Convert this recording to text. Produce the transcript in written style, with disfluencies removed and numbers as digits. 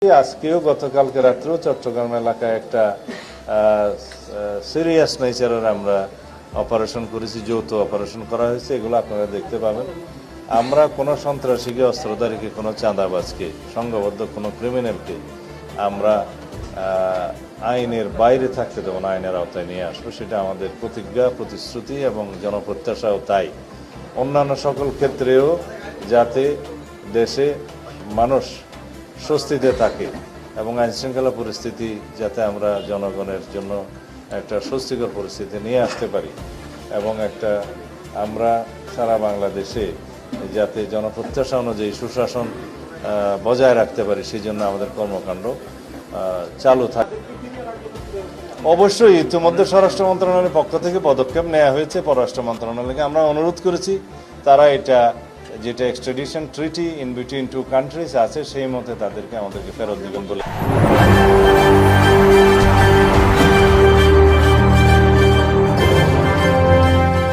আজকেও গতকালকে রাত্রেও চট্টগ্রাম এলাকায় একটা সিরিয়াস নেচারের আমরা অপারেশন করেছি, যৌথ অপারেশন করা হয়েছে। এগুলো আপনারা দেখতে পাবেন। আমরা কোনো সন্ত্রাসীকে, অস্ত্রধারীকে, কোনো চাঁদাবাজকে, সংঘবদ্ধ কোনো ক্রিমিনালকে আমরা আইনের বাইরে থাকতে দেবো না, আইনের আওতায় নিয়ে আসবো। সেটা আমাদের প্রতিজ্ঞা, প্রতিশ্রুতি এবং জনপ্রত্যাশাও তাই। অন্যান্য সকল ক্ষেত্রেও যাতে দেশে মানুষ স্বস্তিতে থাকে এবং আইনশৃঙ্খলা পরিস্থিতি যাতে আমরা জনগণের জন্য একটা স্বস্তিকর পরিস্থিতি নিয়ে আসতে পারি এবং আমরা সারা বাংলাদেশে যাতে জনপ্রত্যাশা অনুযায়ী সুশাসন বজায় রাখতে পারি, সেই জন্য আমাদের কর্মকাণ্ড চালু থাকে। অবশ্যই ইতিমধ্যে স্বরাষ্ট্র মন্ত্রণালয়ের পক্ষ থেকে পদক্ষেপ নেওয়া হয়েছে। পররাষ্ট্র মন্ত্রণালয়কে আমরা অনুরোধ করেছি তারা যেটা extradition treaty in between two countries আছে সেই মতে আমাদেরকে ফেরত দিবেন বলে।